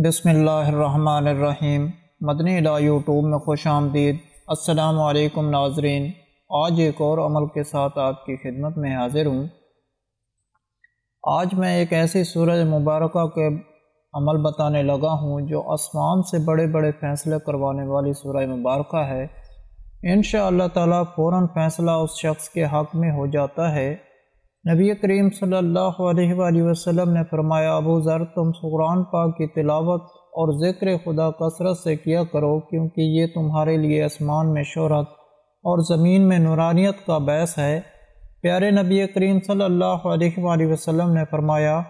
بسم اللہ الرحمن الرحیم۔ مدنی لا یوٹیوب میں خوش آمدید۔ السلام علیکم ناظرین، آج ایک اور عمل کے ساتھ آپ کی خدمت میں حاضر ہوں۔ آج میں ایک ایسی سورہ مبارکہ کے عمل بتانے لگا ہوں جو آسمان سے بڑے بڑے فیصلے کروانے والی سورہ مبارکہ ہے۔ انشاءاللہ تعالیٰ فوراً فیصلہ اس شخص کے حق میں ہو جاتا ہے۔ نبی کریم صلی اللہ علیہ وآلہ وسلم نے فرمایا، ابو ذر تم قرآن پاک کی تلاوت اور ذکر خدا کثرت سے کیا کرو، کیونکہ یہ تمہارے لیے آسمان میں شہرت اور زمین میں نورانیت کا باعث ہے۔ پیارے نبی کریم صلی اللہ علیہ وآلہ وسلم نے فرمایا،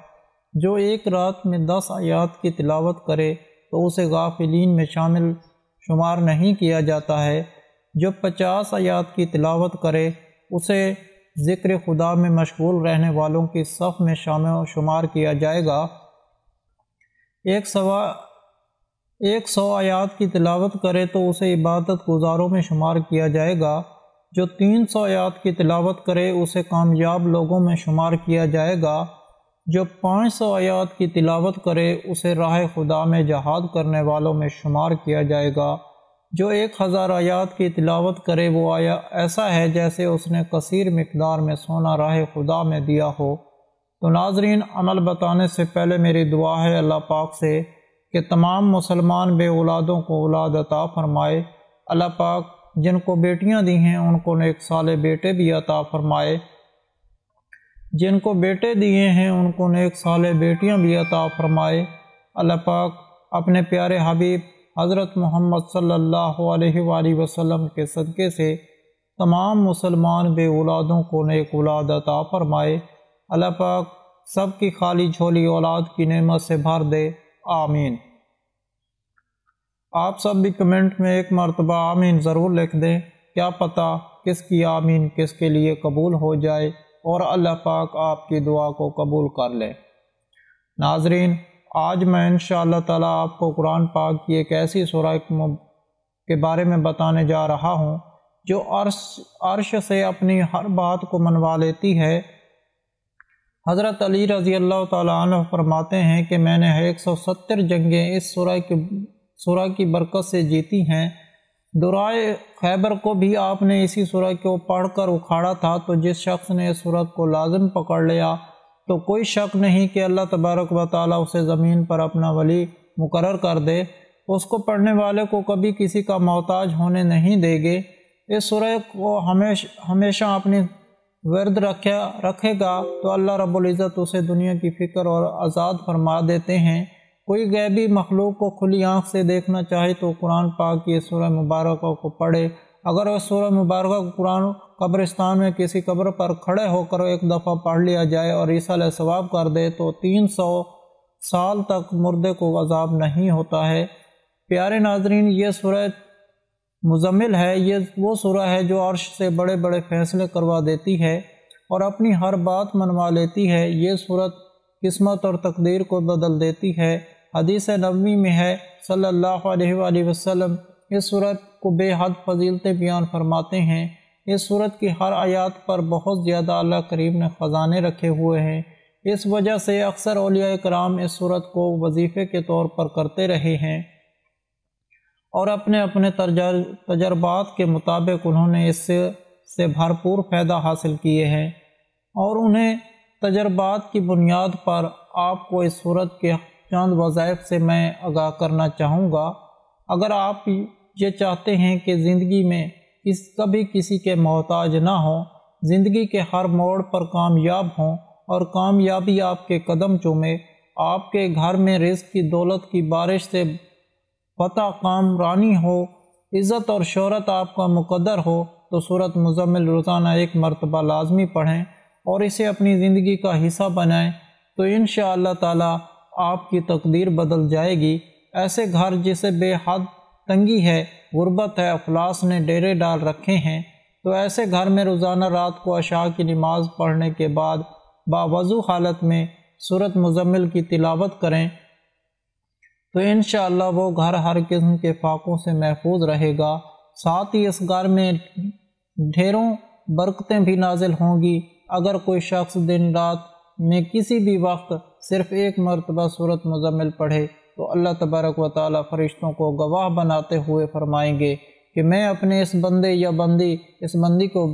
جو ایک رات میں 10 آیات کی تلاوت کرے تو اسے غافلین میں شمار نہیں کیا جاتا ہے۔ جو 50 آیات کی تلاوت کرے اسے ذکر خدا میں مشغول رہنے والوں کی صف میں شمار کیا جائے گا۔ 100 آیات کی تلاوت کرے تو اسے عبادت گزاروں میں شمار کیا جائے گا۔ جو 300 آیات کی تلاوت کرے اسے کامیاب لوگوں میں شمار کیا جائے گا۔ جو 500 آیات کی تلاوت کرے اسے راہ خدا میں جہاد کرنے والوں میں شمار کیا جائے گا۔ جو 1000 آیات کی تلاوت کرے وہ ایسا ہے جیسے اس نے کثیر مقدار میں سونا راہ خدا میں دیا ہو۔ تو ناظرین، عمل بتانے سے پہلے میری دعا ہے اللہ پاک سے کہ تمام مسلمان بے اولادوں کو اولاد عطا فرمائے۔ اللہ پاک جن کو بیٹیاں دی ہیں ان کو نیک صالح بیٹے بھی عطا فرمائے، جن کو بیٹے دیے ہیں ان کو نیک صالح بیٹیاں بھی عطا فرمائے۔ اللہ پاک اپنے پیارے حبیب حضرت محمد صلی اللہ علیہ وآلہ وسلم کے صدقے سے تمام مسلمان بے اولادوں کو نیک اولاد عطا فرمائے۔ اللہ پاک سب کی خالی جھولی اولاد کی نعمت سے بھر دے، آمین۔ آپ سب بھی کمنٹ میں ایک مرتبہ آمین ضرور لکھ دیں، کیا پتہ کس کی آمین کس کے لیے قبول ہو جائے اور اللہ پاک آپ کی دعا کو قبول کر لے۔ ناظرین، آج میں انشاءاللہ تعالیٰ آپ کو قرآن پاک کی ایک ایسی سورہ کے بارے میں بتانے جا رہا ہوں جو عرش سے اپنی ہر بات کو منوا لیتی ہے۔ حضرت علی رضی اللہ تعالیٰ عنہ فرماتے ہیں کہ میں نے 170 جنگیں اس سورہ کی برکت سے جیتی ہیں۔ دورائے خیبر کو بھی آپ نے اسی سورہ کو پڑھ کر اکھاڑا تھا، تو جس شخص نے اس سورت کو لازم پکڑ لیا تو کوئی شک نہیں کہ اللہ تبارک و تعالیٰ اسے زمین پر اپنا ولی مقرر کر دے۔ اس کو پڑھنے والے کو کبھی کسی کا محتاج ہونے نہیں دے گے۔ اس سورہ کو ہمیشہ اپنی ورد رکھے گا تو اللہ رب العزت اسے دنیا کی فکر اور آزاد فرما دیتے ہیں۔ کوئی غیبی مخلوق کو کھلی آنکھ سے دیکھنا چاہے تو قرآن پاک کی سورہ مبارکہ کو پڑھے۔ اگر اس سورہ مبارکہ کو قرآن قبرستان میں کسی قبر پر کھڑے ہو کر ایک دفعہ پڑھ لیا جائے اور ایصال ثواب کر دے تو 300 سال تک مردے کو عذاب نہیں ہوتا ہے۔ پیارے ناظرین، یہ سورہ مزمل ہے، یہ وہ سورہ ہے جو عرش سے بڑے بڑے فیصلے کروا دیتی ہے اور اپنی ہر بات منوا لیتی ہے۔ یہ سورت قسمت اور تقدیر کو بدل دیتی ہے۔ حدیث نبوی میں ہے صلی اللہ علیہ وآلہ وسلم اس سورت کو بے حد فضیلتیں بیان فرماتے ہیں۔ اس سورت کی ہر آیات پر بہت زیادہ اللہ کریم نے خزانے رکھے ہوئے ہیں۔ اس وجہ سے اکثر اولیاء کرام اس سورت کو وظیفے کے طور پر کرتے رہے ہیں اور اپنے اپنے تجربات کے مطابق انہوں نے اس سے بھرپور فائدہ حاصل کیے ہیں، اور انہیں تجربات کی بنیاد پر آپ کو اس سورت کے چند وظائف سے میں آگاہ کرنا چاہوں گا۔ اگر آپ یہ چاہتے ہیں کہ زندگی میں کبھی کسی کے محتاج نہ ہوں، زندگی کے ہر موڑ پر کامیاب ہوں اور کامیابی آپ کے قدم چومے، آپ کے گھر میں رزق کی دولت کی بارش سے فتح کامرانی ہو، عزت اور شہرت آپ کا مقدر ہو، تو سورۃ مزمل روزانہ ایک مرتبہ لازمی پڑھیں اور اسے اپنی زندگی کا حصہ بنائیں، تو انشاءاللہ تعالیٰ آپ کی تقدیر بدل جائے گی۔ ایسے گھر جسے بے حد تنگی ہے، غربت ہے، افلاس نے ڈیرے ڈال رکھے ہیں، تو ایسے گھر میں روزانہ رات کو عشاء کی نماز پڑھنے کے بعد باوضو حالت میں سورۃ مزمل کی تلاوت کریں تو انشاءاللہ وہ گھر ہر قسم کے فاقوں سے محفوظ رہے گا۔ ساتھ ہی اس گھر میں ڈھیروں برکتیں بھی نازل ہوں گی۔ اگر کوئی شخص دن رات میں کسی بھی وقت صرف ایک مرتبہ سورۃ مزمل پڑھے تو اللہ تبارک و تعالیٰ فرشتوں کو گواہ بناتے ہوئے فرمائیں گے کہ میں اپنے اس بندے یا بندی کو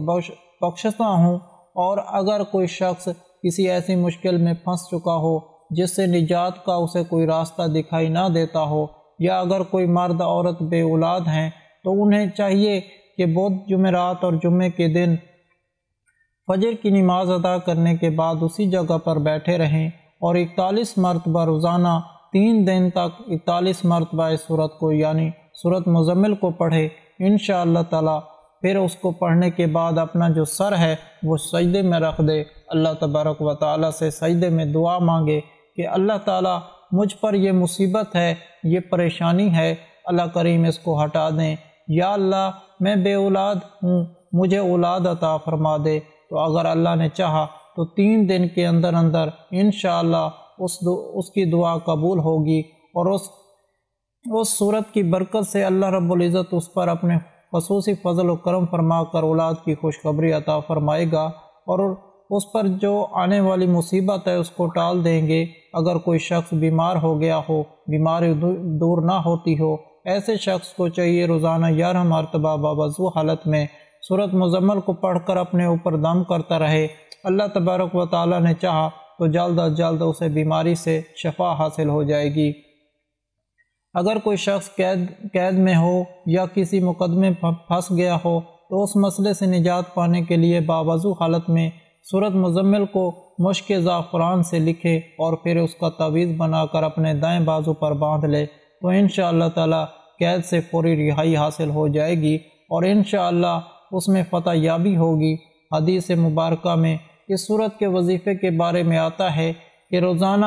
بخشتا ہوں، اور اگر کوئی شخص کسی ایسی مشکل میں پھنس چکا ہو جس سے نجات کا اسے کوئی راستہ دکھائی نہ دیتا ہو، یا اگر کوئی مرد عورت بے اولاد ہیں تو انہیں چاہیے کہ بدھ، جمعرات اور جمعے کے دن فجر کی نماز ادا کرنے کے بعد اسی جگہ پر بیٹھے رہیں اور 41 مرتبہ روزانہ 3 دن تک 41 مرتبہ اس سورت کو یعنی سورت مزمل کو پڑھے انشاءاللہ تعالی۔ پھر اس کو پڑھنے کے بعد اپنا جو سر ہے وہ سجدے میں رکھ دے، اللہ تبارک و تعالیٰ سے سجدے میں دعا مانگے کہ اللہ تعالیٰ مجھ پر یہ مصیبت ہے، یہ پریشانی ہے، اللہ کریم اس کو ہٹا دیں، یا اللہ میں بے اولاد ہوں، مجھے اولاد عطا فرما دے۔ تو اگر اللہ نے چاہا تو 3 دن کے اندر انشاءاللہ اس کی دعا قبول ہوگی، اور اس صورت کی برکت سے اللہ رب العزت اس پر اپنے خصوصی فضل و کرم فرما کر اولاد کی خوشخبری عطا فرمائے گا، اور اس پر جو آنے والی مصیبت ہے اس کو ٹال دیں گے۔ اگر کوئی شخص بیمار ہو گیا ہو، بیماری دور نہ ہوتی ہو، ایسے شخص کو چاہیے روزانہ 11 مرتبہ باوضو حالت میں سورت مزمل کو پڑھ کر اپنے اوپر دم کرتا رہے۔ اللہ تبارک و تعالیٰ نے چاہا تو جلد از جلد اسے بیماری سے شفا حاصل ہو جائے گی۔ اگر کوئی شخص قید میں ہو یا کسی مقدمے پھنس گیا ہو تو اس مسئلے سے نجات پانے کے لیے باوضو حالت میں سورت مزمل کو مشک زعفران سے لکھے اور پھر اس کا تعویذ بنا کر اپنے دائیں بازو پر باندھ لے تو انشاءاللہ تعالی قید سے فوری رہائی حاصل ہو جائے گی، اور انشاءاللہ اس میں فتح یابی ہوگی۔ حدیث مبارکہ میں اس سورت کے وظیفے کے بارے میں آتا ہے کہ روزانہ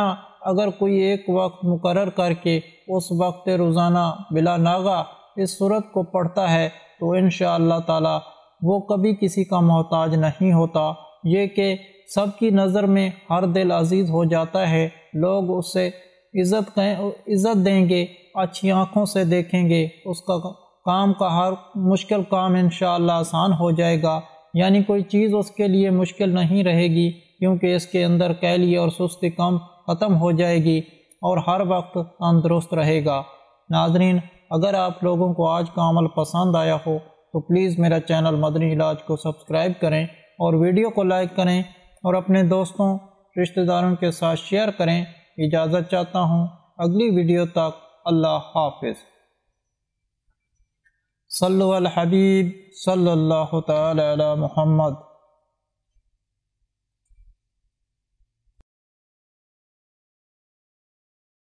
اگر کوئی ایک وقت مقرر کر کے اس وقت روزانہ بلا ناغہ اس سورت کو پڑھتا ہے تو انشاءاللہ تعالی وہ کبھی کسی کا محتاج نہیں ہوتا، یہ کہ سب کی نظر میں ہر دل عزیز ہو جاتا ہے، لوگ اس سے عزت دیں گے، اچھی آنکھوں سے دیکھیں گے، اس کا کام کا ہر مشکل کام انشاءاللہ آسان ہو جائے گا، یعنی کوئی چیز اس کے لیے مشکل نہیں رہے گی، کیونکہ اس کے اندر کیلی اور سستی کم ختم ہو جائے گی اور ہر وقت تندرست رہے گا۔ ناظرین، اگر آپ لوگوں کو آج کا عمل پسند آیا ہو تو پلیز میرا چینل مدنی علاج کو سبسکرائب کریں اور ویڈیو کو لائک کریں اور اپنے دوستوں رشتہ داروں کے ساتھ شیئر کریں۔ اجازت چاہتا ہوں، اگلی ویڈیو تک اللہ حافظ۔ صلو علی الحبیب صلی اللہ تعالی علی محمد۔